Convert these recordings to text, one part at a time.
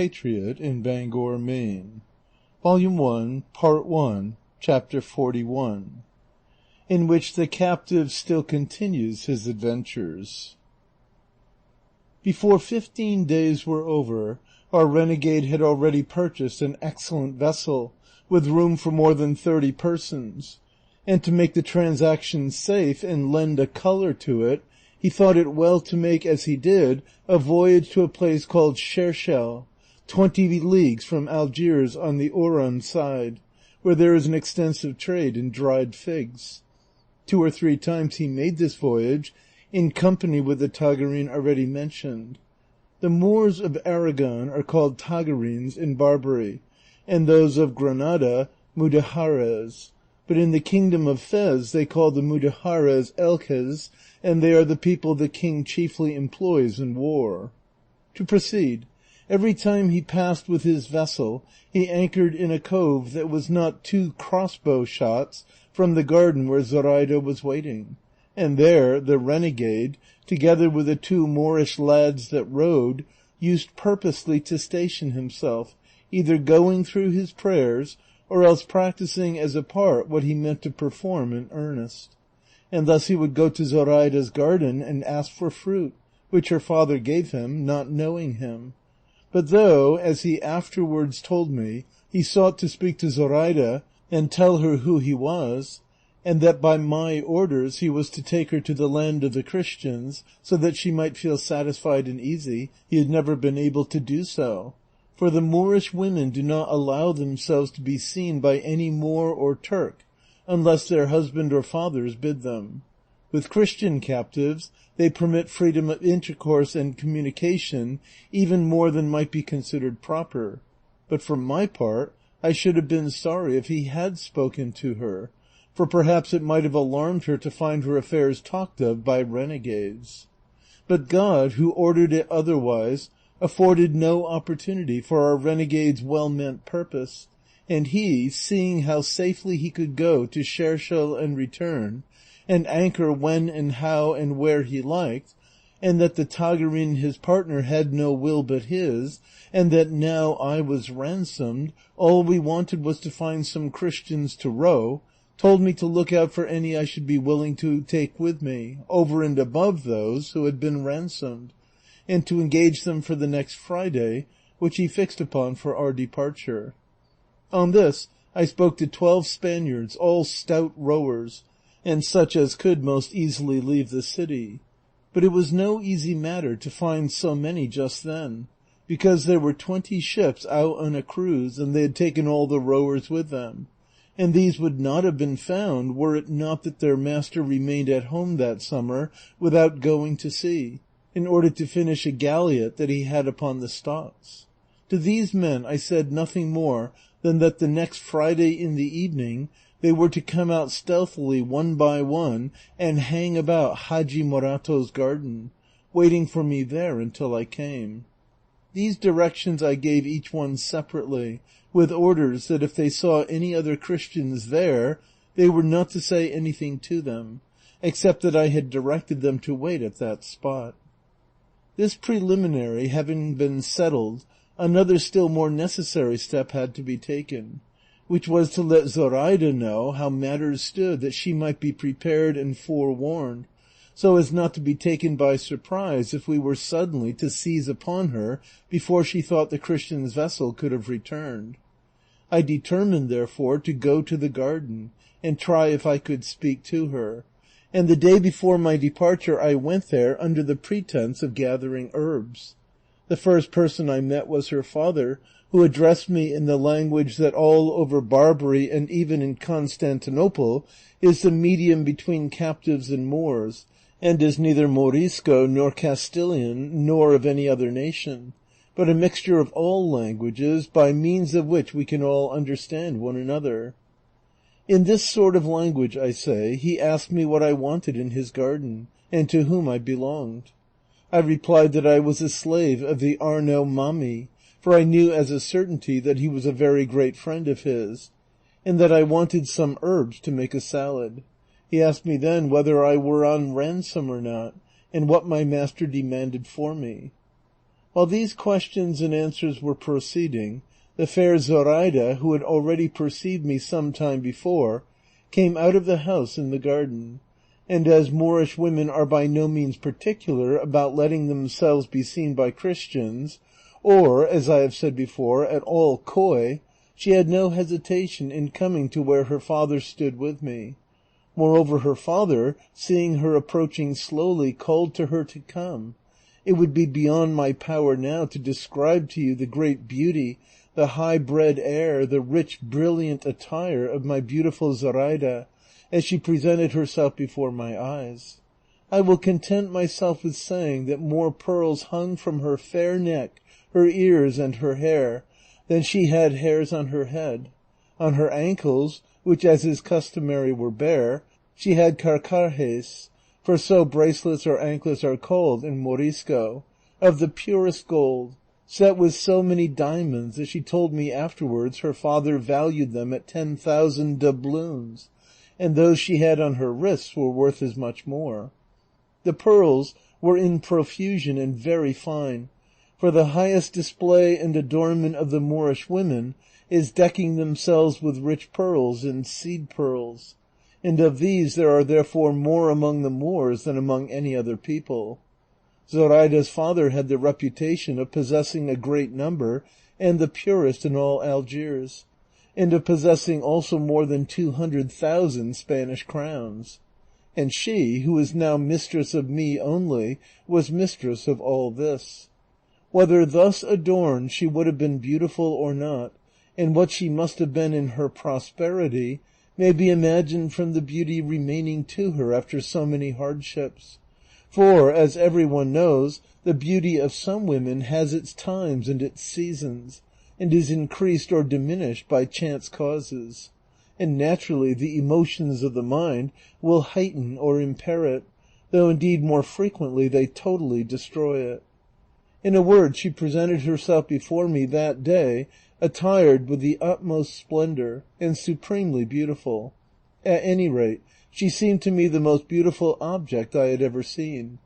patriot in Bangor, Maine. Volume 1, Part 1, Chapter 41, in which the captive still continues his adventures. Before 15 days were over, our renegade had already purchased an excellent vessel with room for more than 30 persons, and to make the transaction safe and lend a color to it, he thought it well to make, as he did, a voyage to a place called Shershel, 20 leagues from Algiers on the Oran side, where there is an extensive trade in dried figs. 2 or 3 times he made this voyage, in company with the Tagareen already mentioned. The Moors of Aragon are called Tagarines in Barbary, and those of Granada Mudejares. But in the kingdom of Fez they call the Mudejares Elches, and they are the people the king chiefly employs in war. To proceed, every time he passed with his vessel, he anchored in a cove that was not 2 crossbow shots from the garden where Zoraida was waiting, and there the renegade, together with the 2 Moorish lads that rowed, used purposely to station himself, either going through his prayers, or else practicing as a part what he meant to perform in earnest. And thus he would go to Zoraida's garden and ask for fruit, which her father gave him, not knowing him. But though, as he afterwards told me, he sought to speak to Zoraida and tell her who he was, and that by my orders he was to take her to the land of the Christians, so that she might feel satisfied and easy, he had never been able to do so. For the Moorish women do not allow themselves to be seen by any Moor or Turk, unless their husband or fathers bid them. With Christian captives, they permit freedom of intercourse and communication even more than might be considered proper. But for my part, I should have been sorry if he had spoken to her, for perhaps it might have alarmed her to find her affairs talked of by renegades. But God, who ordered it otherwise, afforded no opportunity for our renegade's well-meant purpose, and he, seeing how safely he could go to Shershel and return, and anchor when and how and where he liked, and that the Tagareen his partner had no will but his, and that now I was ransomed, all we wanted was to find some Christians to row, told me to look out for any I should be willing to take with me, over and above those who had been ransomed, and to engage them for the next Friday, which he fixed upon for our departure. On this I spoke to 12 Spaniards, all stout rowers, and such as could most easily leave the city. But it was no easy matter to find so many just then, because there were 20 ships out on a cruise, and they had taken all the rowers with them, and these would not have been found were it not that their master remained at home that summer without going to sea, in order to finish a galliot that he had upon the stocks. To these men I said nothing more than that the next Friday in the evening they were to come out stealthily one by one and hang about Haji Morato's garden, waiting for me there until I came. These directions I gave each one separately, with orders that if they saw any other Christians there, they were not to say anything to them, except that I had directed them to wait at that spot. This preliminary having been settled, another still more necessary step had to be taken, which was to let Zoraida know how matters stood, that she might be prepared and forewarned, so as not to be taken by surprise if we were suddenly to seize upon her before she thought the Christian's vessel could have returned. I determined, therefore, to go to the garden and try if I could speak to her, and the day before my departure I went there under the pretense of gathering herbs. The first person I met was her father, who addressed me in the language that all over Barbary and even in Constantinople is the medium between captives and Moors, and is neither Morisco nor Castilian nor of any other nation, but a mixture of all languages by means of which we can all understand one another. In this sort of language, I say, he asked me what I wanted in his garden, and to whom I belonged. I replied that I was a slave of the Arnaut Mami, for I knew as a certainty that he was a very great friend of his, and that I wanted some herbs to make a salad. He asked me then whether I were on ransom or not, and what my master demanded for me. While these questions and answers were proceeding, the fair Zoraida, who had already perceived me some time before, came out of the house in the garden, and as Moorish women are by no means particular about letting themselves be seen by Christians, or, as I have said before, at all coy, she had no hesitation in coming to where her father stood with me. Moreover, her father, seeing her approaching slowly, called to her to come. It would be beyond my power now to describe to you the great beauty, the high-bred air, the rich, brilliant attire of my beautiful Zoraida, as she presented herself before my eyes. I will content myself with saying that more pearls hung from her fair neck, her ears, and her hair, than she had hairs on her head. On her ankles, which as is customary were bare, she had carcajes, for so bracelets or anklets are called in Morisco, of the purest gold, set with so many diamonds that she told me afterwards her father valued them at 10,000 doubloons, and those she had on her wrists were worth as much more. The pearls were in profusion and very fine, for the highest display and adornment of the Moorish women is decking themselves with rich pearls and seed pearls, and of these there are therefore more among the Moors than among any other people. Zoraida's father had the reputation of possessing a great number and the purest in all Algiers, and of possessing also more than 200,000 Spanish crowns. And she, who is now mistress of me only, was mistress of all this. Whether thus adorned she would have been beautiful or not, and what she must have been in her prosperity, may be imagined from the beauty remaining to her after so many hardships. For, as every one knows, the beauty of some women has its times and its seasons, and is increased or diminished by chance causes, and naturally the emotions of the mind will heighten or impair it, though indeed more frequently they totally destroy it. In a word, she presented herself before me that day attired with the utmost splendor and supremely beautiful. At any rate, she seemed to me the most beautiful object I had ever seen,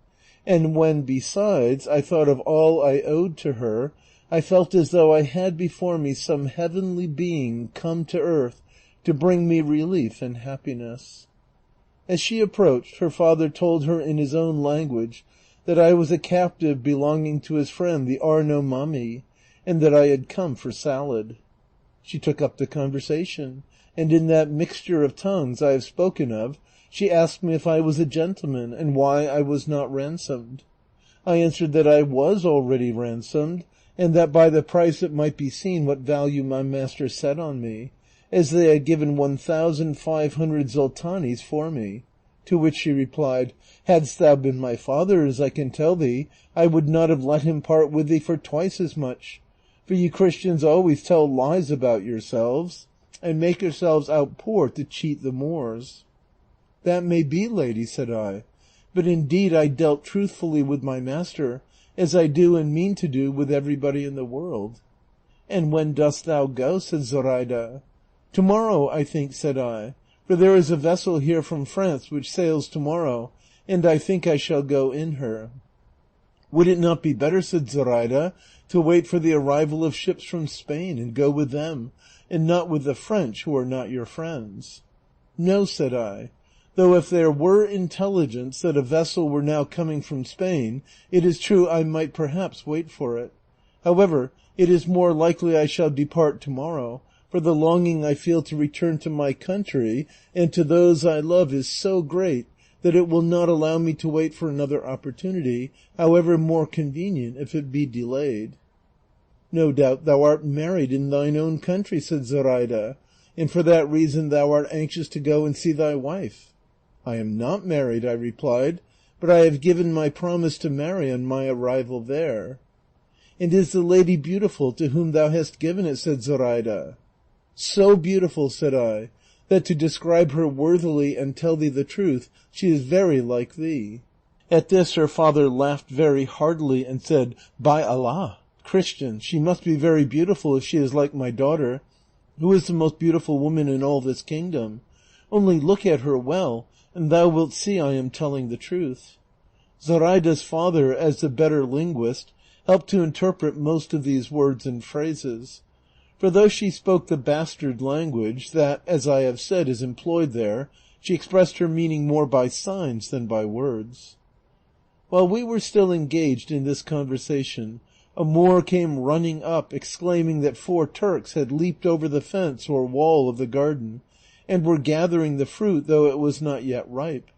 and when, besides, I thought of all I owed to her, I felt as though I had before me some heavenly being come to earth to bring me relief and happiness. As she approached, her father told her in his own language that I was a captive belonging to his friend the Arno Mami, and that I had come for salad. She took up the conversation, and in that mixture of tongues I have spoken of, she asked me if I was a gentleman, and why I was not ransomed. I answered that I was already ransomed, and that by the price it might be seen what value my master set on me, as they had given 1,500 zoltanis for me. To which she replied, "Hadst thou been my father's, I can tell thee, I would not have let him part with thee for twice as much, for you Christians always tell lies about yourselves, and make yourselves out poor to cheat the Moors." "That may be, lady," said I, "but indeed I dealt truthfully with my master, as I do and mean to do with everybody in the world." "And when dost thou go?" said Zoraida. "Tomorrow, I think," said I, "for there is a vessel here from France which sails tomorrow, and I think I shall go in her." "Would it not be better," said Zoraida, "to wait for the arrival of ships from Spain and go with them, and not with the French, who are not your friends?" "No," said I, "though if there were intelligence that a vessel were now coming from Spain, it is true I might perhaps wait for it. However, it is more likely I shall depart tomorrow, for the longing I feel to return to my country and to those I love is so great that it will not allow me to wait for another opportunity, however more convenient if it be delayed." "No doubt thou art married in thine own country," said Zoraida, "and for that reason thou art anxious to go and see thy wife." "I am not married," I replied, "but I have given my promise to marry on my arrival there." "And is the lady beautiful to whom thou hast given it?" said Zoraida. "So beautiful," said I, "that to describe her worthily and tell thee the truth, she is very like thee." At this her father laughed very heartily and said, "By Allah, Christian, she must be very beautiful if she is like my daughter, who is the most beautiful woman in all this kingdom. Only look at her well, and thou wilt see I am telling the truth." Zoraida's father, as the better linguist, helped to interpret most of these words and phrases. For though she spoke the bastard language that, as I have said, is employed there, she expressed her meaning more by signs than by words. While we were still engaged in this conversation, a Moor came running up, exclaiming that 4 Turks had leaped over the fence or wall of the garden, and were gathering the fruit, though it was not yet ripe.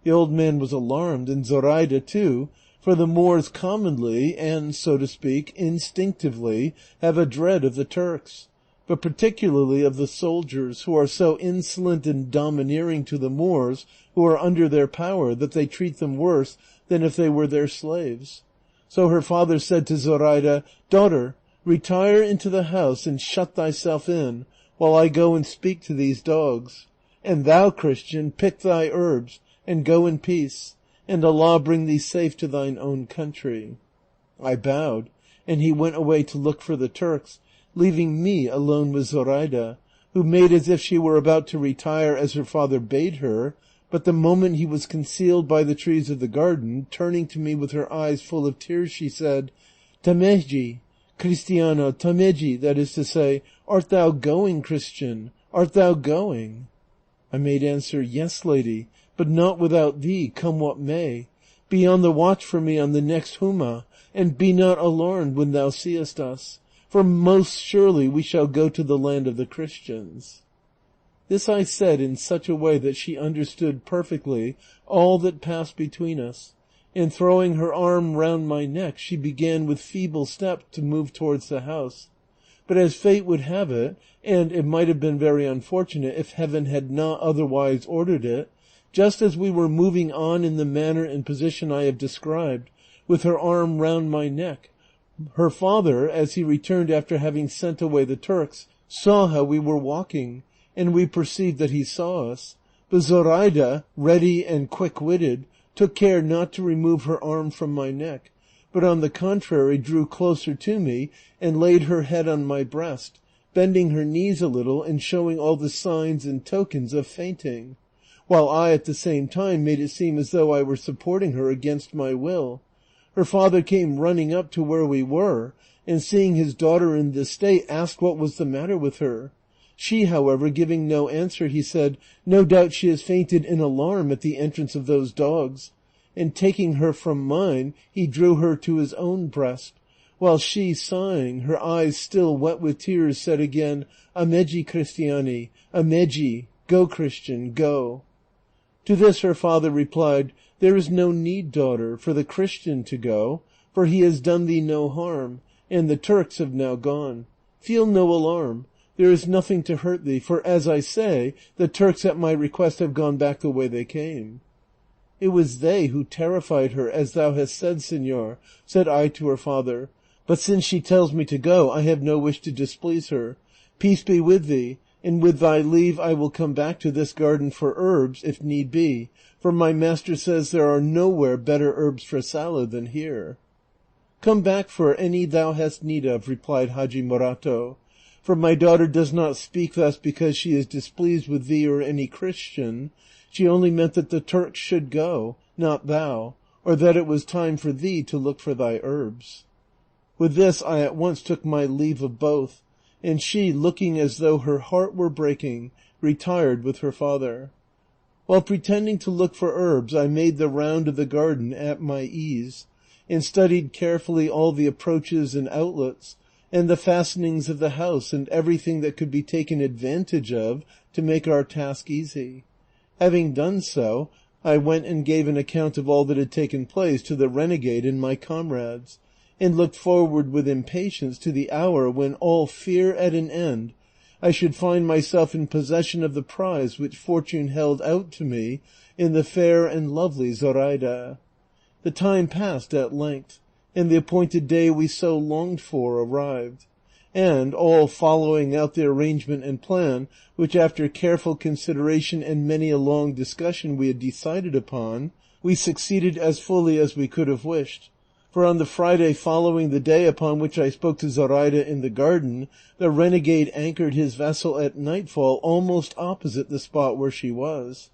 The old man was alarmed, and Zoraida too, for the Moors commonly, and, so to speak, instinctively, have a dread of the Turks, but particularly of the soldiers, who are so insolent and domineering to the Moors who are under their power that they treat them worse than if they were their slaves. So her father said to Zoraida, "Daughter, retire into the house and shut thyself in, while I go and speak to these dogs. And thou, Christian, pick thy herbs, and go in peace, and Allah bring thee safe to thine own country." I bowed, and he went away to look for the Turks, leaving me alone with Zoraida, who made as if she were about to retire as her father bade her, but the moment he was concealed by the trees of the garden, turning to me with her eyes full of tears, she said, "Tameji, Cristiano, tameji," that is to say, "Art thou going, Christian? Art thou going?" I made answer, "Yes, lady, but not without thee, come what may. Be on the watch for me on the next Huma, and be not alarmed when thou seest us, for most surely we shall go to the land of the Christians." This I said in such a way that she understood perfectly all that passed between us, and throwing her arm round my neck, she began with feeble steps to move towards the house. But as fate would have it, and it might have been very unfortunate if heaven had not otherwise ordered it, just as we were moving on in the manner and position I have described, with her arm round my neck, her father, as he returned after having sent away the Turks, saw how we were walking, and we perceived that he saw us. But Zoraida, ready and quick-witted, took care not to remove her arm from my neck, but on the contrary drew closer to me and laid her head on my breast, bending her knees a little and showing all the signs and tokens of fainting, while I at the same time made it seem as though I were supporting her against my will. Her father came running up to where we were, and seeing his daughter in this state, asked what was the matter with her. She, however, giving no answer, he said, "No doubt she has fainted in alarm at the entrance of those dogs," and taking her from mine, he drew her to his own breast, while she, sighing, her eyes still wet with tears, said again, "Ameji, Christiani, Ameji, go, Christian, go." To this her father replied, "There is no need, daughter, for the Christian to go, for he has done thee no harm, and the Turks have now gone. Feel no alarm. There is nothing to hurt thee, for, as I say, the Turks at my request have gone back the way they came." "It was they who terrified her, as thou hast said, señor," said I to her father, "but since she tells me to go, I have no wish to displease her. Peace be with thee, and with thy leave I will come back to this garden for herbs, if need be, for my master says there are nowhere better herbs for salad than here." "Come back for any thou hast need of," replied Haji Morato, "for my daughter does not speak thus because she is displeased with thee or any Christian. She only meant that the Turks should go, not thou, or that it was time for thee to look for thy herbs." With this I at once took my leave of both, and she, looking as though her heart were breaking, retired with her father. While pretending to look for herbs, I made the round of the garden at my ease, and studied carefully all the approaches and outlets, and the fastenings of the house, and everything that could be taken advantage of to make our task easy. Having done so, I went and gave an account of all that had taken place to the renegade and my comrades, and looked forward with impatience to the hour when, all fear at an end, I should find myself in possession of the prize which fortune held out to me in the fair and lovely Zoraida. The time passed at length, and the appointed day we so longed for arrived, and, all following out the arrangement and plan which after careful consideration and many a long discussion we had decided upon, we succeeded as fully as we could have wished. For on the Friday following the day upon which I spoke to Zoraida in the garden, the renegade anchored his vessel at nightfall almost opposite the spot where she was.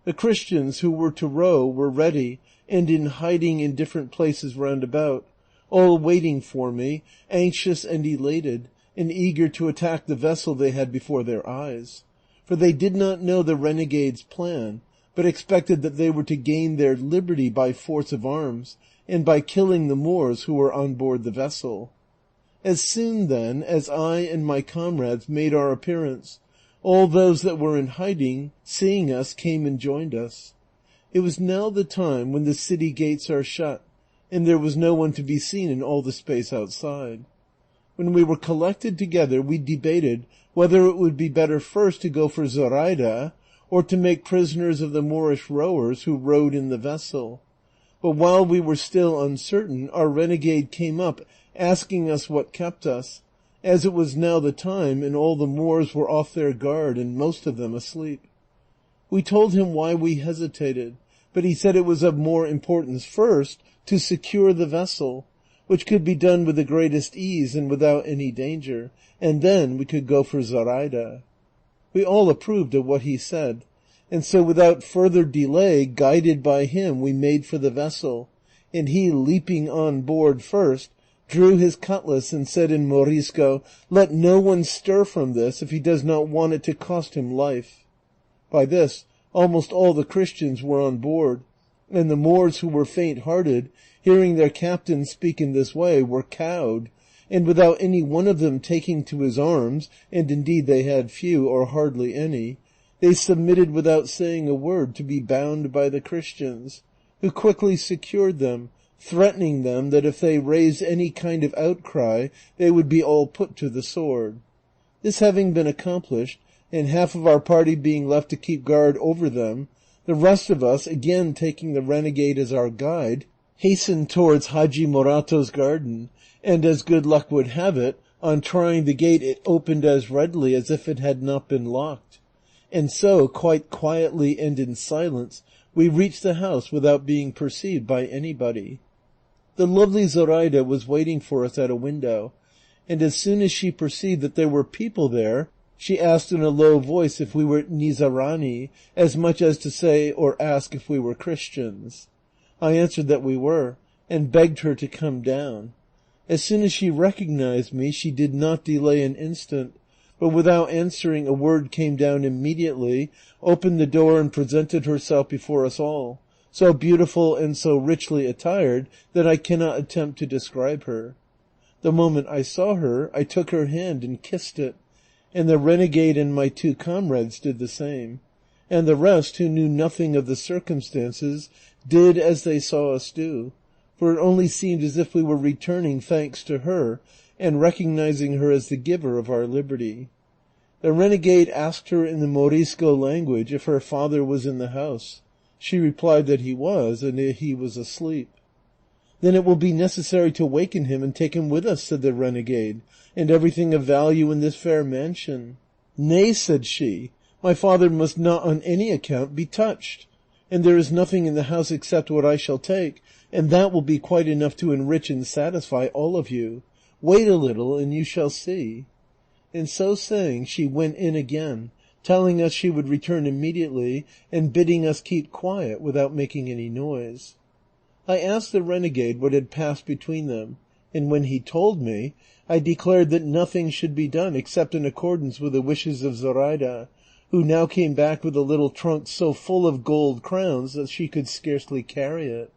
The Christians who were to row were ready and in hiding in different places round about, all waiting for me, anxious and elated, and eager to attack the vessel they had before their eyes. For they did not know the renegade's plan, but expected that they were to gain their liberty by force of arms, and by killing the Moors who were on board the vessel. As soon, then, as I and my comrades made our appearance, all those that were in hiding, seeing us, came and joined us. It was now the time when the city gates are shut, and there was no one to be seen in all the space outside. When we were collected together, we debated whether it would be better first to go for Zoraida, or to make prisoners of the Moorish rowers who rowed in the vessel. But while we were still uncertain, our renegade came up, asking us what kept us, as it was now the time, and all the Moors were off their guard, and most of them asleep. We told him why we hesitated, but he said it was of more importance first to secure the vessel, which could be done with the greatest ease and without any danger, and then we could go for Zoraida. We all approved of what he said, and so without further delay, guided by him, we made for the vessel, and he, leaping on board first, drew his cutlass and said in Morisco, "Let no one stir from this if he does not want it to cost him life." By this, almost all the Christians were on board, and the Moors who were faint-hearted, hearing their captain speak in this way, were cowed, and without any one of them taking to his arms, and indeed they had few or hardly any, they submitted without saying a word to be bound by the Christians, who quickly secured them, threatening them that if they raised any kind of outcry, they would be all put to the sword. This having been accomplished, and half of our party being left to keep guard over them, the rest of us, again taking the renegade as our guide, hastened towards Haji Morato's garden, and as good luck would have it, on trying the gate it opened as readily as if it had not been locked. And so, quite quietly and in silence, we reached the house without being perceived by anybody. The lovely Zoraida was waiting for us at a window, and as soon as she perceived that there were people there, she asked in a low voice if we were Nizarani, as much as to say or ask if we were Christians. I answered that we were, and begged her to come down. As soon as she recognized me, she did not delay an instant, but without answering a word came down immediately, opened the door and presented herself before us all, so beautiful and so richly attired that I cannot attempt to describe her. The moment I saw her, I took her hand and kissed it, and the renegade and my two comrades did the same, and the rest, who knew nothing of the circumstances, did as they saw us do, for it only seemed as if we were returning thanks to her, and recognizing her as the giver of our liberty. The renegade asked her in the Morisco language if her father was in the house. She replied that he was, and that he was asleep. "Then it will be necessary to waken him and take him with us," said the renegade, "and everything of value in this fair mansion." "Nay," said she, "my father must not on any account be touched, and there is nothing in the house except what I shall take, and that will be quite enough to enrich and satisfy all of you. Wait a little, and you shall see." And so saying, she went in again, telling us she would return immediately, and bidding us keep quiet without making any noise. I asked the renegade what had passed between them, and when he told me, I declared that nothing should be done except in accordance with the wishes of Zoraida, who now came back with a little trunk so full of gold crowns that she could scarcely carry it.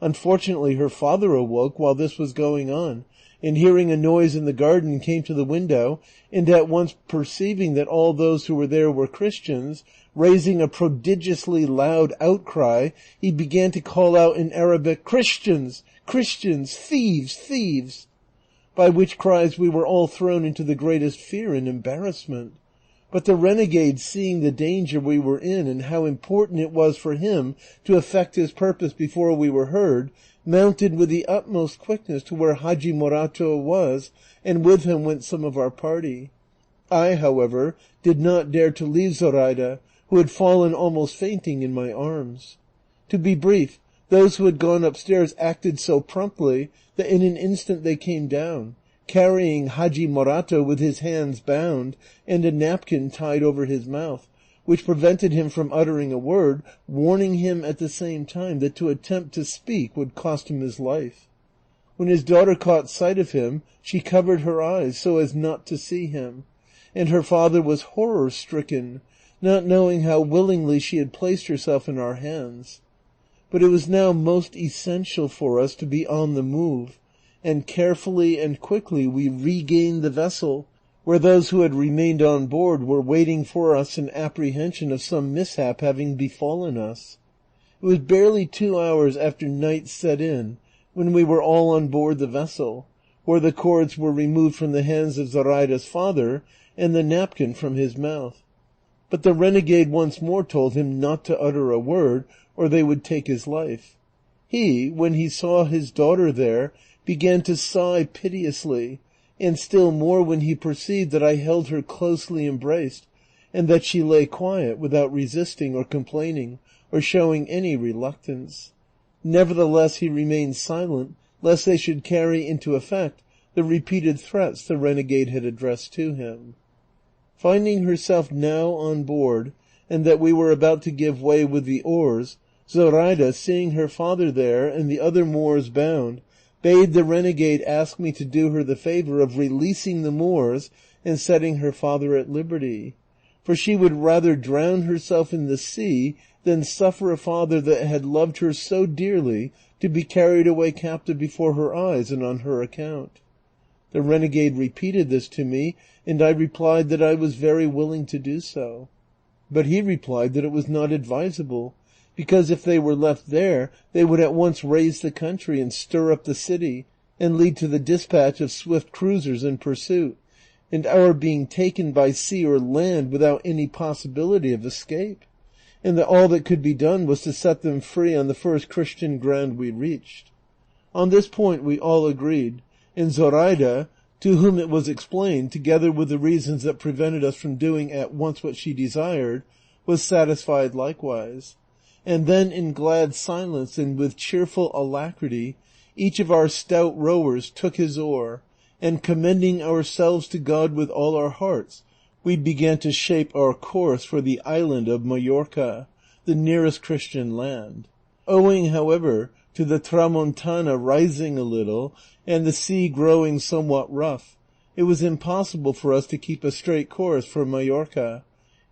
Unfortunately, her father awoke while this was going on, and hearing a noise in the garden came to the window, and at once perceiving that all those who were there were Christians, raising a prodigiously loud outcry, he began to call out in Arabic, "Christians! Christians! Thieves! Thieves!" By which cries we were all thrown into the greatest fear and embarrassment. But the renegade, seeing the danger we were in and how important it was for him to effect his purpose before we were heard, mounted with the utmost quickness to where Haji Morato was, and with him went some of our party. I, however, did not dare to leave Zoraida, who had fallen almost fainting in my arms. To be brief, those who had gone upstairs acted so promptly that in an instant they came down, carrying Haji Morato with his hands bound and a napkin tied over his mouth, which prevented him from uttering a word, warning him at the same time that to attempt to speak would cost him his life. When his daughter caught sight of him, she covered her eyes so as not to see him, and her father was horror-stricken, not knowing how willingly she had placed herself in our hands. But it was now most essential for us to be on the move, and carefully and quickly we regained the vessel, where those who had remained on board were waiting for us in apprehension of some mishap having befallen us. It was barely 2 hours after night set in when we were all on board the vessel, where the cords were removed from the hands of Zoraida's father and the napkin from his mouth. But the renegade once more told him not to utter a word, or they would take his life. He, when he saw his daughter there, began to sigh piteously, and still more when he perceived that I held her closely embraced, and that she lay quiet without resisting or complaining, or showing any reluctance. Nevertheless he remained silent, lest they should carry into effect the repeated threats the renegade had addressed to him. Finding herself now on board, and that we were about to give way with the oars, Zoraida, seeing her father there and the other Moors bound, bade the renegade ask me to do her the favor of releasing the Moors and setting her father at liberty, for she would rather drown herself in the sea than suffer a father that had loved her so dearly to be carried away captive before her eyes and on her account. The renegade repeated this to me, and I replied that I was very willing to do so. But he replied that it was not advisable, because if they were left there, they would at once raise the country and stir up the city, and lead to the dispatch of swift cruisers in pursuit, and our being taken by sea or land without any possibility of escape, and that all that could be done was to set them free on the first Christian ground we reached. On this point we all agreed, and Zoraida, to whom it was explained, together with the reasons that prevented us from doing at once what she desired, was satisfied likewise. And then in glad silence and with cheerful alacrity, each of our stout rowers took his oar, and commending ourselves to God with all our hearts, we began to shape our course for the island of Majorca, the nearest Christian land. Owing, however, to the Tramontana rising a little, and the sea growing somewhat rough, it was impossible for us to keep a straight course for Majorca,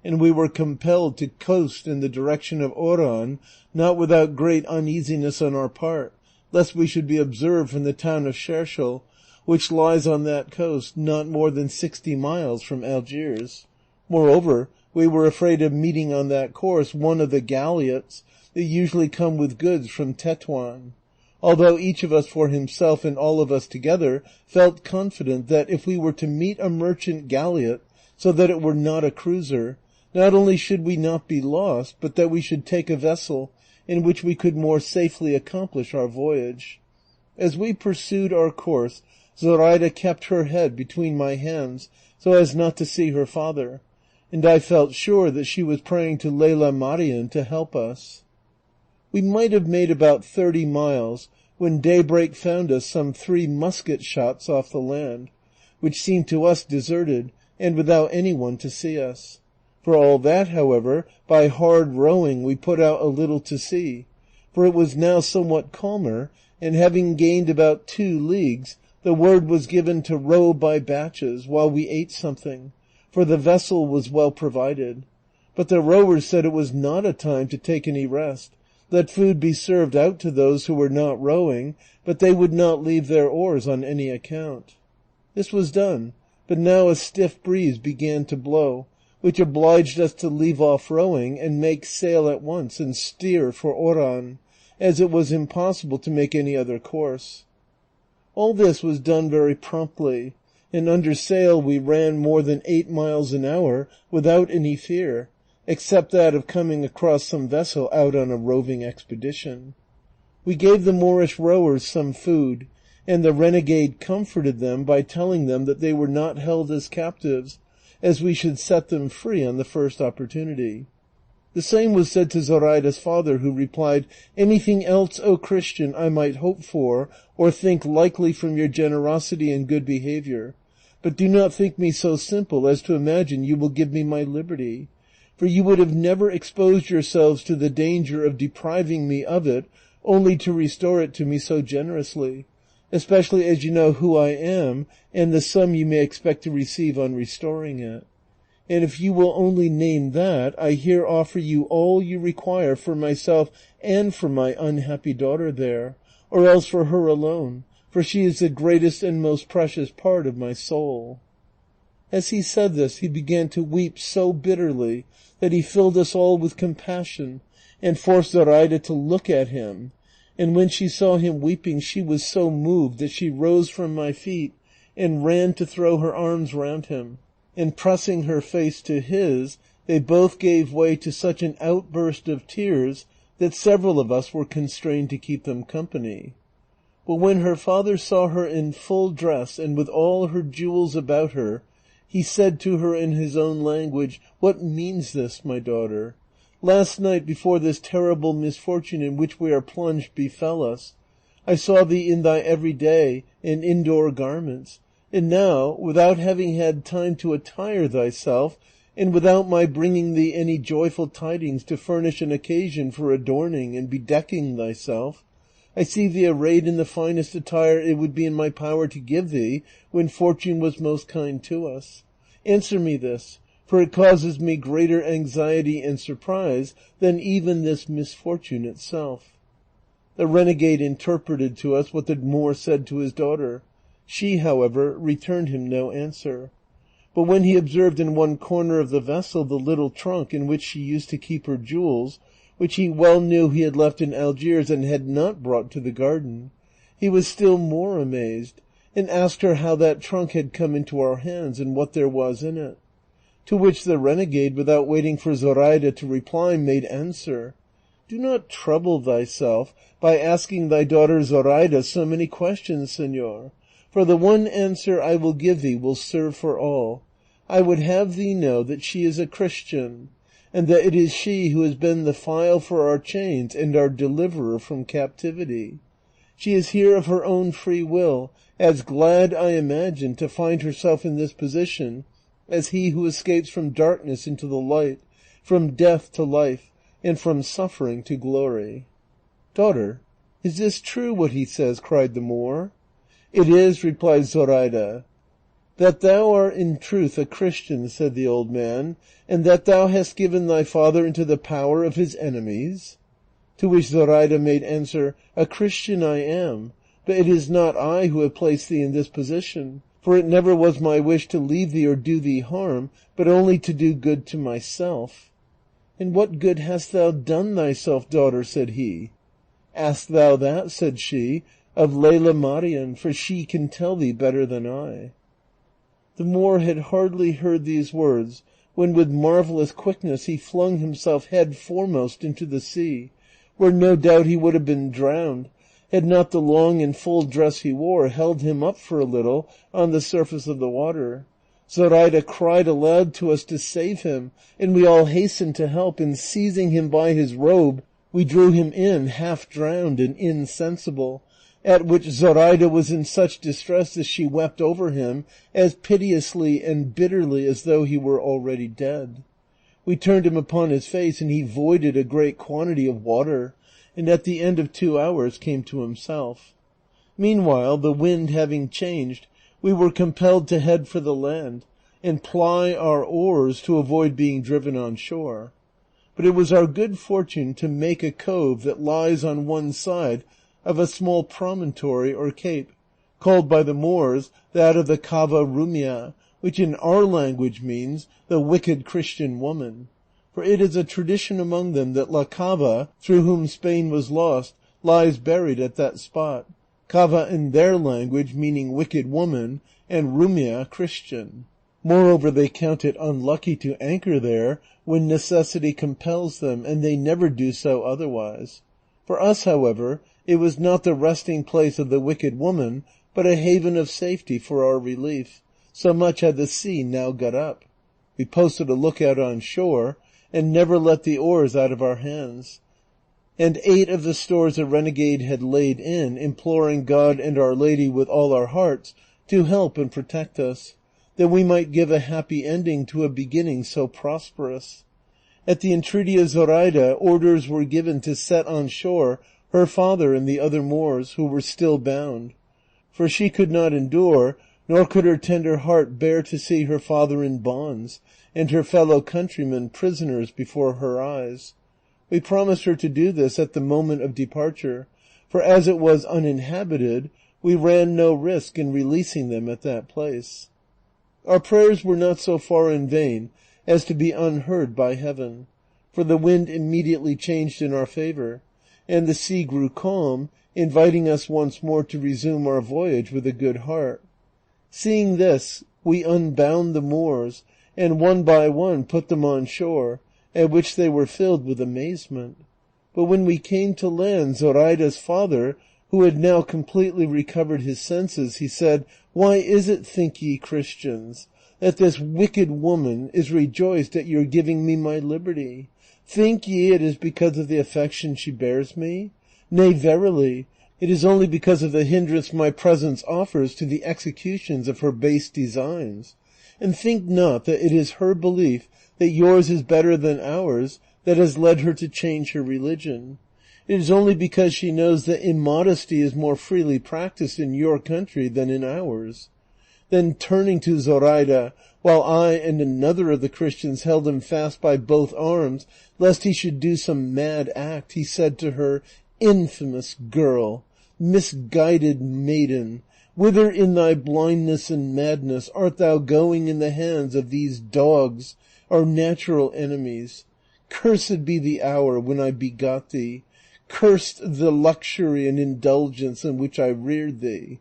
and we were compelled to coast in the direction of Oran, not without great uneasiness on our part, lest we should be observed from the town of Shershel, which lies on that coast not more than 60 miles from Algiers. Moreover, we were afraid of meeting on that course one of the galliots that usually come with goods from Tetuan, although each of us for himself and all of us together felt confident that if we were to meet a merchant galliot, so that it were not a cruiser, not only should we not be lost, but that we should take a vessel in which we could more safely accomplish our voyage. As we pursued our course, Zoraida kept her head between my hands so as not to see her father, and I felt sure that she was praying to Leila Marian to help us. We might have made about 30 miles when daybreak found us some 3 musket shots off the land, which seemed to us deserted and without anyone to see us. For all that, however, by hard rowing we put out a little to sea, for it was now somewhat calmer, and having gained about 2 leagues, the word was given to row by batches while we ate something, for the vessel was well provided. But the rowers said it was not a time to take any rest. Let food be served out to those who were not rowing, but they would not leave their oars on any account. This was done, but now a stiff breeze began to blow, which obliged us to leave off rowing and make sail at once and steer for Oran, as it was impossible to make any other course. All this was done very promptly, and under sail we ran more than 8 miles an hour without any fear, except that of coming across some vessel out on a roving expedition. We gave the Moorish rowers some food, and the renegade comforted them by telling them that they were not held as captives, as we should set them free on the first opportunity. The same was said to Zoraida's father, who replied, "Anything else, O Christian, I might hope for, or think likely from your generosity and good behavior, but do not think me so simple as to imagine you will give me my liberty, for you would have never exposed yourselves to the danger of depriving me of it only to restore it to me so generously, especially as you know who I am and the sum you may expect to receive on restoring it. And if you will only name that, I here offer you all you require for myself and for my unhappy daughter there, or else for her alone, for she is the greatest and most precious part of my soul." As he said this, he began to weep so bitterly that he filled us all with compassion and forced Zoraida to look at him. And when she saw him weeping, she was so moved that she rose from my feet and ran to throw her arms round him, and pressing her face to his, they both gave way to such an outburst of tears that several of us were constrained to keep them company. But when her father saw her in full dress and with all her jewels about her, he said to her in his own language, "What means this, my daughter? Last night, before this terrible misfortune in which we are plunged befell us, I saw thee in thy everyday and indoor garments, and now, without having had time to attire thyself, and without my bringing thee any joyful tidings to furnish an occasion for adorning and bedecking thyself, I see thee arrayed in the finest attire it would be in my power to give thee when fortune was most kind to us. Answer me this, for it causes me greater anxiety and surprise than even this misfortune itself." The renegade interpreted to us what the Moor said to his daughter. She, however, returned him no answer. But when he observed in one corner of the vessel the little trunk in which she used to keep her jewels, which he well knew he had left in Algiers and had not brought to the garden, he was still more amazed, and asked her how that trunk had come into our hands and what there was in it. To which the renegade, without waiting for Zoraida to reply, made answer, "Do not trouble thyself by asking thy daughter Zoraida so many questions, señor, for the one answer I will give thee will serve for all. I would have thee know that she is a Christian, and that it is she who has been the file for our chains and our deliverer from captivity. She is here of her own free will, as glad, I imagine, to find herself in this position as he who escapes from darkness into the light, from death to life, and from suffering to glory." "Daughter, is this true what he says?" cried the Moor. "It is," replied Zoraida. "That thou art in truth a Christian," said the old man, "and that thou hast given thy father into the power of his enemies?" To which Zoraida made answer, "A Christian I am, but it is not I who have placed thee in this position, for it never was my wish to leave thee or do thee harm, but only to do good to myself." "And what good hast thou done thyself, daughter?" said he. "Ask thou that," said she, "of Lela Marien, for she can tell thee better than I." The Moor had hardly heard these words when with marvellous quickness he flung himself head foremost into the sea, where no doubt he would have been drowned, had not the long and full dress he wore held him up for a little on the surface of the water. Zoraida cried aloud to us to save him, and we all hastened to help, and seizing him by his robe, we drew him in, half drowned and insensible, at which Zoraida was in such distress that she wept over him as piteously and bitterly as though he were already dead. We turned him upon his face, and he voided a great quantity of water, and at the end of 2 hours came to himself. Meanwhile, the wind having changed, we were compelled to head for the land, and ply our oars to avoid being driven on shore. But it was our good fortune to make a cove that lies on one side of a small promontory or cape, called by the Moors that of the Cava Rumia, which in our language means the wicked Christian woman. For it is a tradition among them that La Cava, through whom Spain was lost, lies buried at that spot, Cava in their language meaning wicked woman, and Rumia Christian. Moreover, they count it unlucky to anchor there when necessity compels them, and they never do so otherwise. For us, however, it was not the resting place of the wicked woman, but a haven of safety for our relief, so much had the sea now got up. We posted a lookout on shore, and never let the oars out of our hands. And 8 of the stores the renegade had laid in, imploring God and Our Lady with all our hearts to help and protect us, that we might give a happy ending to a beginning so prosperous. At the entreaty of Zoraida, orders were given to set on shore her father and the other Moors, who were still bound. for she could not endure, nor could her tender heart bear to see her father in bonds, and her fellow countrymen prisoners before her eyes. We promised her to do this at the moment of departure, for as it was uninhabited, we ran no risk in releasing them at that place. Our prayers were not so far in vain as to be unheard by heaven, for the wind immediately changed in our favor, and the sea grew calm, inviting us once more to resume our voyage with a good heart. Seeing this, we unbound the Moors, and one by one put them on shore, at which they were filled with amazement. But when we came to land, Zoraida's father, who had now completely recovered his senses, he said, "Why is it, think ye, Christians, that this wicked woman is rejoiced at your giving me my liberty? Think ye it is because of the affection she bears me? Nay, verily, it is only because of the hindrance my presence offers to the executions of her base designs. And think not that it is her belief that yours is better than ours that has led her to change her religion. It is only because she knows that immodesty is more freely practiced in your country than in ours." Then turning to Zoraida, while I and another of the Christians held him fast by both arms, lest he should do some mad act, he said to her, "Infamous girl, misguided maiden, whither in thy blindness and madness art thou going in the hands of these dogs, our natural enemies? Cursed be the hour when I begot thee, cursed the luxury and indulgence in which I reared thee."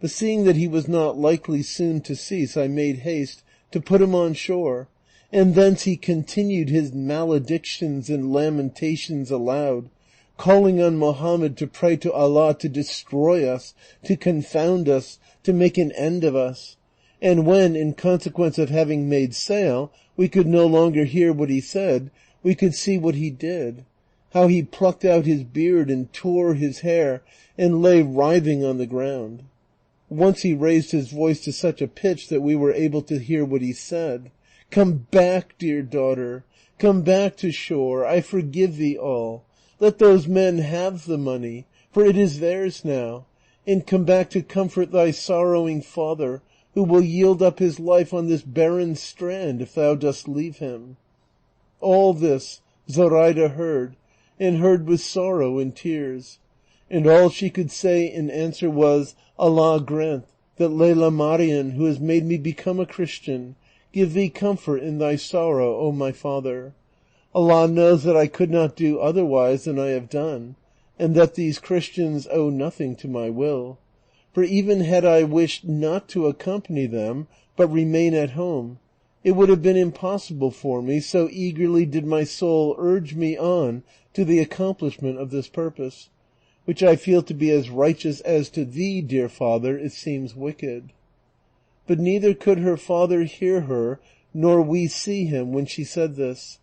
But seeing that he was not likely soon to cease, I made haste to put him on shore, and thence he continued his maledictions and lamentations aloud, calling on Mohammed to pray to Allah to destroy us, to confound us, to make an end of us. And when, in consequence of having made sail, we could no longer hear what he said, we could see what he did, how he plucked out his beard and tore his hair and lay writhing on the ground. Once he raised his voice to such a pitch that we were able to hear what he said. "Come back, dear daughter, come back to shore, I forgive thee all. Let those men have the money, for it is theirs now, and come back to comfort thy sorrowing father, who will yield up his life on this barren strand if thou dost leave him." All this Zoraida heard, and heard with sorrow and tears, and all she could say in answer was, "Allah grant that Lela Marian, who has made me become a Christian, give thee comfort in thy sorrow, O my father. Allah knows that I could not do otherwise than I have done, and that these Christians owe nothing to my will. For even had I wished not to accompany them, but remain at home, it would have been impossible for me, so eagerly did my soul urge me on to the accomplishment of this purpose, which I feel to be as righteous as to thee, dear father, it seems wicked." But neither could her father hear her, nor we see him when she said this.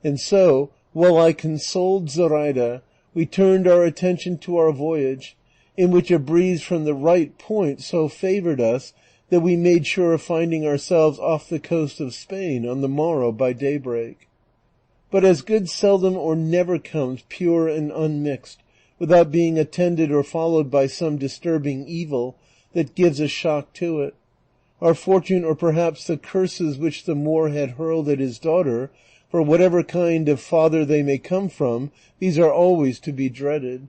And so, while I consoled Zoraida, we turned our attention to our voyage, in which a breeze from the right point so favored us that we made sure of finding ourselves off the coast of Spain on the morrow by daybreak. But as good seldom or never comes pure and unmixed, without being attended or followed by some disturbing evil that gives a shock to it, our fortune, or perhaps the curses which the Moor had hurled at his daughter, for whatever kind of father they may come from, these are always to be dreaded,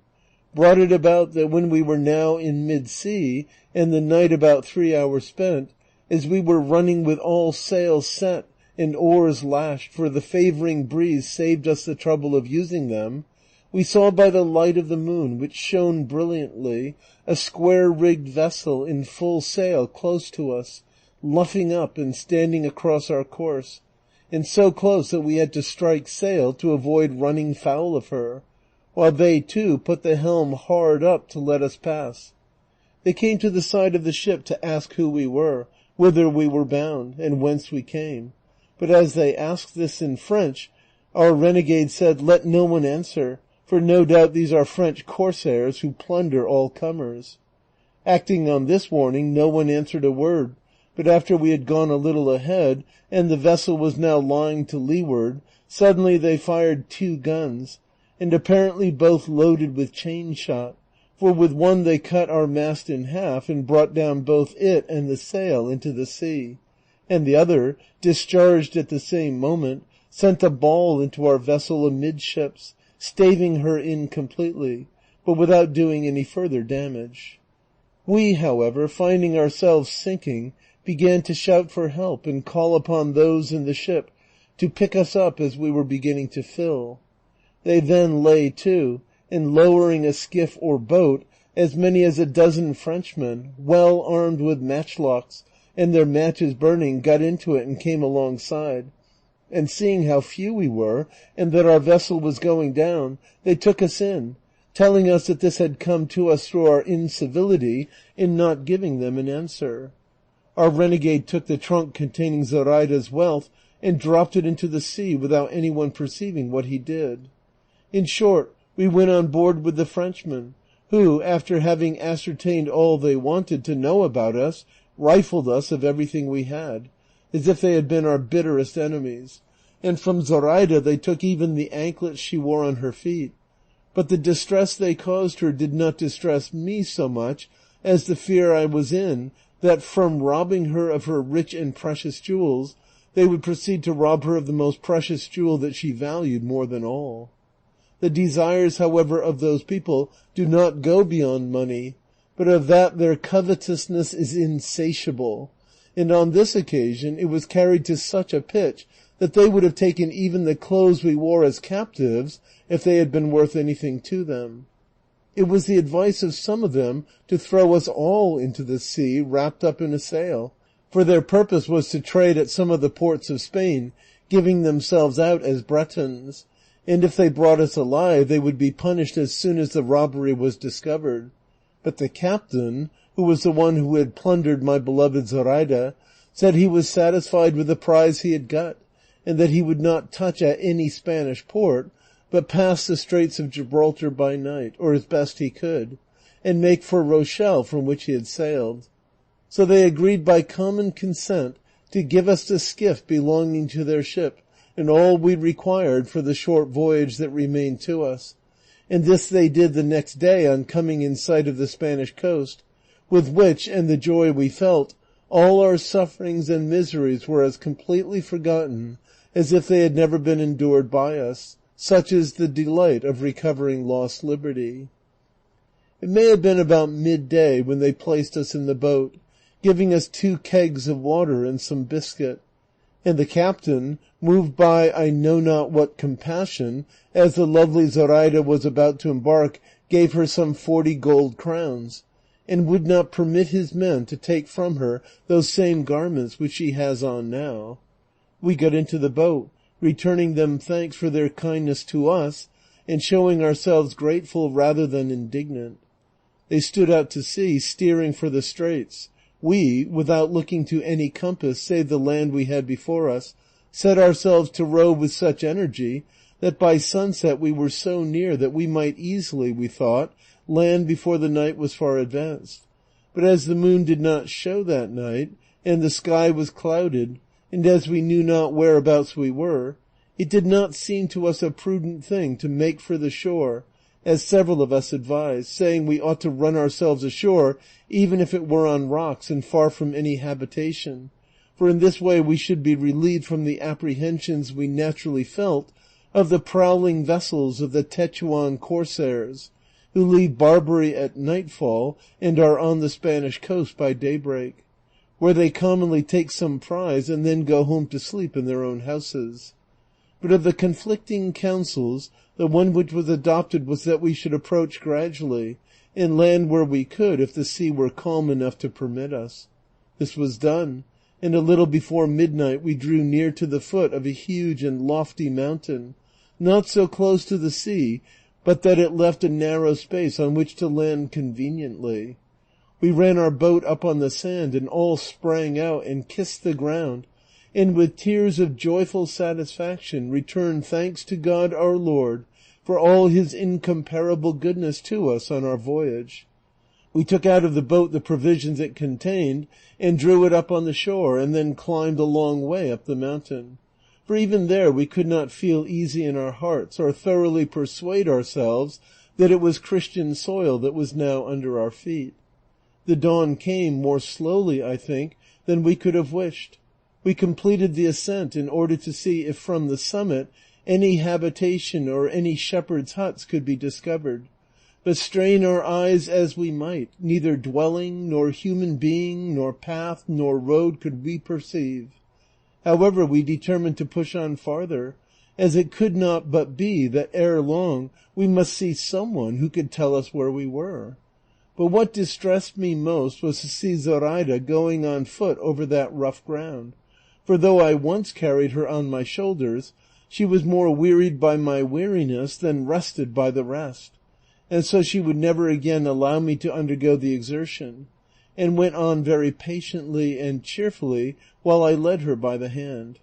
brought it about that when we were now in mid-sea, and the night about 3 hours spent, as we were running with all sails set and oars lashed, for the favoring breeze saved us the trouble of using them, we saw by the light of the moon, which shone brilliantly, a square-rigged vessel in full sail close to us, luffing up and standing across our course, and so close that we had to strike sail to avoid running foul of her, while they too put the helm hard up to let us pass. They came to the side of the ship to ask who we were, whither we were bound, and whence we came. But as they asked this in French, our renegade said, "Let no one answer, for no doubt these are French corsairs who plunder all comers." Acting on this warning, no one answered a word, but after we had gone a little ahead, and the vessel was now lying to leeward, suddenly they fired 2 guns, and apparently both loaded with chain shot, for with one they cut our mast in half and brought down both it and the sail into the sea, and the other, discharged at the same moment, sent a ball into our vessel amidships, staving her in completely, but without doing any further damage. We, however, finding ourselves sinking, began to shout for help and call upon those in the ship to pick us up as we were beginning to fill. They then lay to, and lowering a skiff or boat, as many as a dozen Frenchmen, well armed with matchlocks, and their matches burning, got into it and came alongside. And seeing how few we were, and that our vessel was going down, they took us in, telling us that this had come to us through our incivility in not giving them an answer. Our renegade took the trunk containing Zoraida's wealth and dropped it into the sea without anyone perceiving what he did. In short, we went on board with the Frenchmen, who, after having ascertained all they wanted to know about us, rifled us of everything we had, as if they had been our bitterest enemies, and from Zoraida they took even the anklets she wore on her feet. But the distress they caused her did not distress me so much as the fear I was in that from robbing her of her rich and precious jewels, they would proceed to rob her of the most precious jewel that she valued more than all. The desires, however, of those people do not go beyond money, but of that their covetousness is insatiable, and on this occasion it was carried to such a pitch that they would have taken even the clothes we wore as captives if they had been worth anything to them. It was the advice of some of them to throw us all into the sea wrapped up in a sail, for their purpose was to trade at some of the ports of Spain, giving themselves out as Bretons, and if they brought us alive they would be punished as soon as the robbery was discovered. But the captain, who was the one who had plundered my beloved Zoraida, said he was satisfied with the prize he had got, and that he would not touch at any Spanish port, but pass the Straits of Gibraltar by night, or as best he could, and make for Rochelle, from which he had sailed. So they agreed by common consent to give us the skiff belonging to their ship, and all we required for the short voyage that remained to us, and this they did the next day on coming in sight of the Spanish coast, with which, and the joy we felt, all our sufferings and miseries were as completely forgotten as if they had never been endured by us. Such is the delight of recovering lost liberty. It may have been about midday when they placed us in the boat, giving us 2 kegs of water and some biscuit, and the captain, moved by I know not what compassion, as the lovely Zoraida was about to embark, gave her some 40 gold crowns, and would not permit his men to take from her those same garments which she has on now. We got into the boat, returning them thanks for their kindness to us, and showing ourselves grateful rather than indignant. They stood out to sea, steering for the straits. We, without looking to any compass save the land we had before us, set ourselves to row with such energy that by sunset we were so near that we might easily, we thought, land before the night was far advanced. But as the moon did not show that night, and the sky was clouded, and as we knew not whereabouts we were, it did not seem to us a prudent thing to make for the shore, as several of us advised, saying we ought to run ourselves ashore, even if it were on rocks and far from any habitation, for in this way we should be relieved from the apprehensions we naturally felt of the prowling vessels of the Tetuan corsairs, who leave Barbary at nightfall and are on the Spanish coast by daybreak, where they commonly take some prize and then go home to sleep in their own houses. But of the conflicting counsels, the one which was adopted was that we should approach gradually, and land where we could if the sea were calm enough to permit us. This was done, and a little before midnight we drew near to the foot of a huge and lofty mountain, not so close to the sea, but that it left a narrow space on which to land conveniently. We ran our boat up on the sand, and all sprang out and kissed the ground, and with tears of joyful satisfaction returned thanks to God our Lord for all his incomparable goodness to us on our voyage. We took out of the boat the provisions it contained, and drew it up on the shore, and then climbed a long way up the mountain. For even there we could not feel easy in our hearts, or thoroughly persuade ourselves that it was Christian soil that was now under our feet. The dawn came more slowly, I think, than we could have wished. We completed the ascent in order to see if from the summit any habitation or any shepherds' huts could be discovered. But strain our eyes as we might, neither dwelling, nor human being, nor path, nor road could we perceive. However, we determined to push on farther, as it could not but be that ere long we must see someone who could tell us where we were. But what distressed me most was to see Zoraida going on foot over that rough ground, for though I once carried her on my shoulders, she was more wearied by my weariness than rested by the rest, and so she would never again allow me to undergo the exertion, and went on very patiently and cheerfully while I led her by the hand.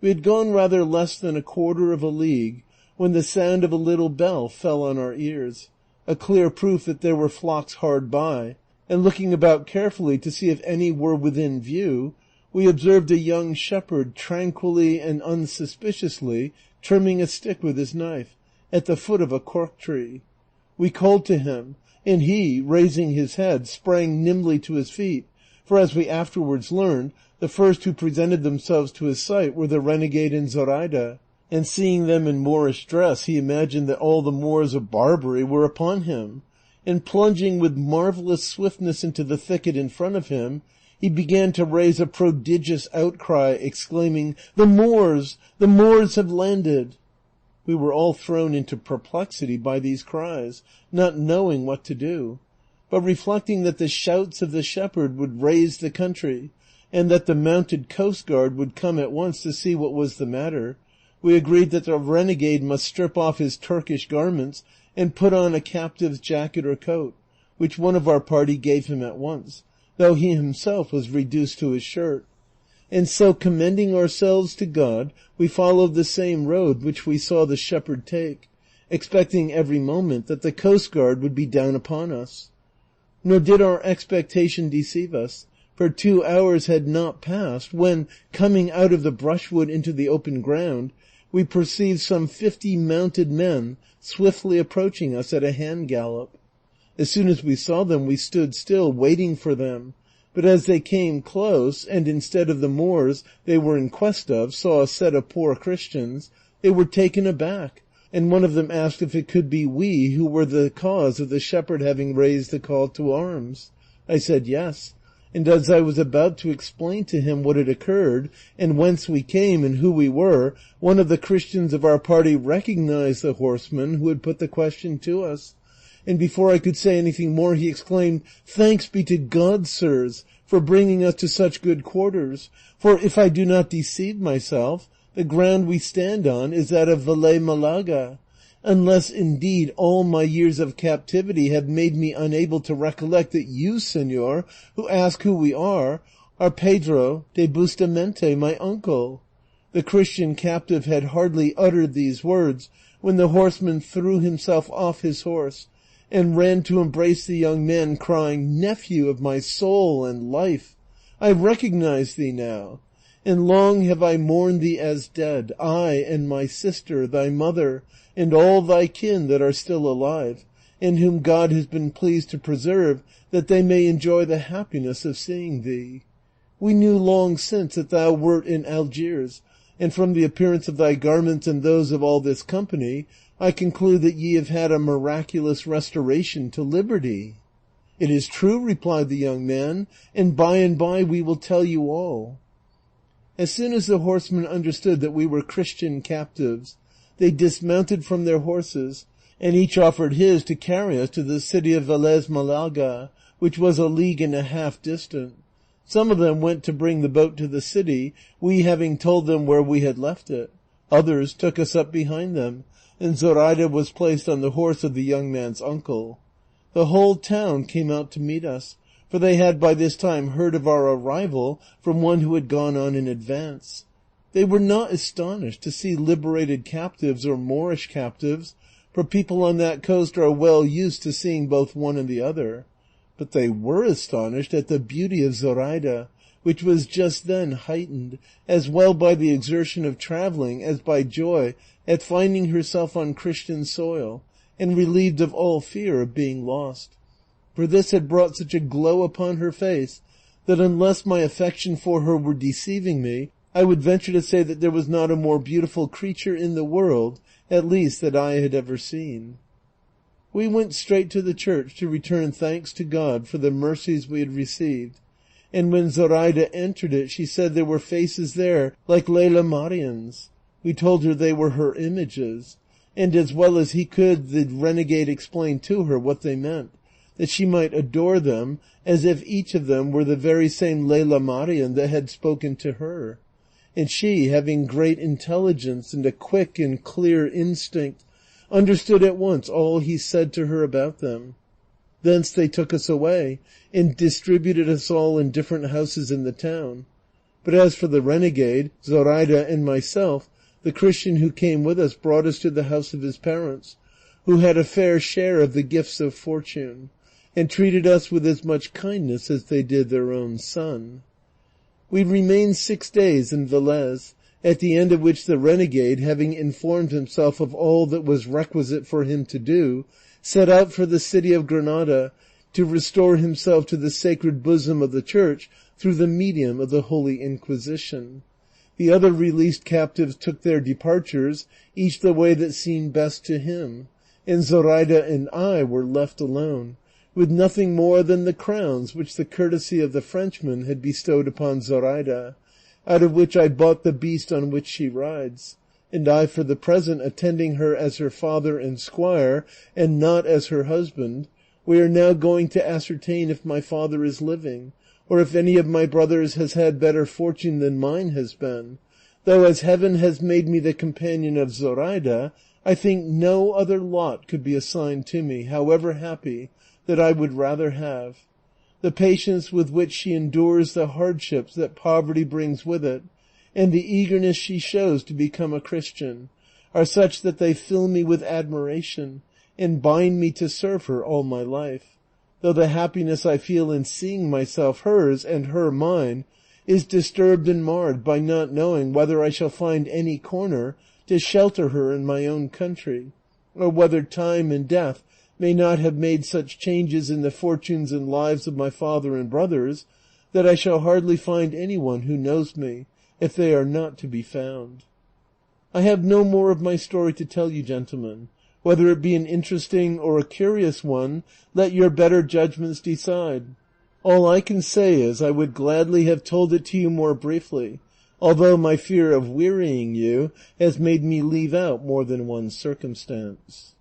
We had gone rather less than a quarter of a league when the sound of a little bell fell on our ears, a clear proof that there were flocks hard by, and looking about carefully to see if any were within view, we observed a young shepherd tranquilly and unsuspiciously trimming a stick with his knife at the foot of a cork tree. We called to him, and he, raising his head, sprang nimbly to his feet, for as we afterwards learned, the first who presented themselves to his sight were the renegade and Zoraida, and seeing them in Moorish dress, he imagined that all the Moors of Barbary were upon him, and plunging with marvellous swiftness into the thicket in front of him, he began to raise a prodigious outcry, exclaiming, "The Moors! The Moors have landed!" We were all thrown into perplexity by these cries, not knowing what to do, but reflecting that the shouts of the shepherd would raise the country, and that the mounted coast guard would come at once to see what was the matter, we agreed that the renegade must strip off his Turkish garments and put on a captive's jacket or coat, which one of our party gave him at once, though he himself was reduced to his shirt. And so, commending ourselves to God, we followed the same road which we saw the shepherd take, expecting every moment that the coast guard would be down upon us. Nor did our expectation deceive us, for 2 hours had not passed when, coming out of the brushwood into the open ground, we perceived some 50 mounted men swiftly approaching us at a hand gallop. As soon as we saw them, we stood still, waiting for them, but as they came close, and instead of the Moors they were in quest of, saw a set of poor Christians, they were taken aback, and one of them asked if it could be we who were the cause of the shepherd having raised the call to arms. I said yes, and as I was about to explain to him what had occurred, and whence we came and who we were, one of the Christians of our party recognized the horseman who had put the question to us, and before I could say anything more he exclaimed, "Thanks be to God, sirs, for bringing us to such good quarters, for if I do not deceive myself, the ground we stand on is that of Valle Malaga, unless indeed all my years of captivity have made me unable to recollect that you, senor, who ask who we are Pedro de Bustamante, my uncle." The Christian captive had hardly uttered these words when the horseman threw himself off his horse and ran to embrace the young man, crying, "Nephew of my soul and life, I recognize thee now, and long have I mourned thee as dead, I and my sister, thy mother, and all thy kin that are still alive, and whom God has been pleased to preserve, that they may enjoy the happiness of seeing thee. We knew long since that thou wert in Algiers, and from the appearance of thy garments and those of all this company, I conclude that ye have had a miraculous restoration to liberty." "It is true," replied the young man, "and by we will tell you all." As soon as the horsemen understood that we were Christian captives, they dismounted from their horses, and each offered his to carry us to the city of Valles Malaga, which was 1.5 leagues distant. Some of them went to bring the boat to the city, we having told them where we had left it. Others took us up behind them, and Zoraida was placed on the horse of the young man's uncle. The whole town came out to meet us, for they had by this time heard of our arrival from one who had gone on in advance. They were not astonished to see liberated captives or Moorish captives, for people on that coast are well used to seeing both one and the other. But they were astonished at the beauty of Zoraida, which was just then heightened, as well by the exertion of travelling as by joy at finding herself on Christian soil, and relieved of all fear of being lost. For this had brought such a glow upon her face that unless my affection for her were deceiving me, I would venture to say that there was not a more beautiful creature in the world, at least that I had ever seen. We went straight to the church to return thanks to God for the mercies we had received, and when Zoraida entered it, she said there were faces there like Lela Marian's. We told her they were her images, and as well as he could the renegade explained to her what they meant, that she might adore them as if each of them were the very same Lela Marian that had spoken to her. And she, having great intelligence and a quick and clear instinct, understood at once all he said to her about them. Thence they took us away, and distributed us all in different houses in the town. But as for the renegade, Zoraida, and myself, the Christian who came with us brought us to the house of his parents, who had a fair share of the gifts of fortune, and treated us with as much kindness as they did their own son. We remained 6 days in Velez, at the end of which the renegade, having informed himself of all that was requisite for him to do, set out for the city of Granada to restore himself to the sacred bosom of the Church through the medium of the Holy Inquisition. The other released captives took their departures, each the way that seemed best to him, and Zoraida and I were left alone, with nothing more than the crowns which the courtesy of the Frenchman had bestowed upon Zoraida, out of which I bought the beast on which she rides, and I for the present attending her as her father and squire, and not as her husband. We are now going to ascertain if my father is living, or if any of my brothers has had better fortune than mine has been, though as heaven has made me the companion of Zoraida, I think no other lot could be assigned to me, however happy, that I would rather have. The patience with which she endures the hardships that poverty brings with it, and the eagerness she shows to become a Christian, are such that they fill me with admiration, and bind me to serve her all my life, though the happiness I feel in seeing myself hers and her mine is disturbed and marred by not knowing whether I shall find any corner to shelter her in my own country, or whether time and death may not have made such changes in the fortunes and lives of my father and brothers that I shall hardly find any one who knows me, if they are not to be found. I have no more of my story to tell you, gentlemen. Whether it be an interesting or a curious one, let your better judgments decide. All I can say is I would gladly have told it to you more briefly, although my fear of wearying you has made me leave out more than one circumstance.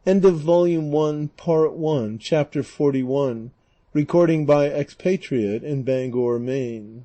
End of Volume 1, Part 1, Chapter 41, recording by Expatriate in Bangor, Maine.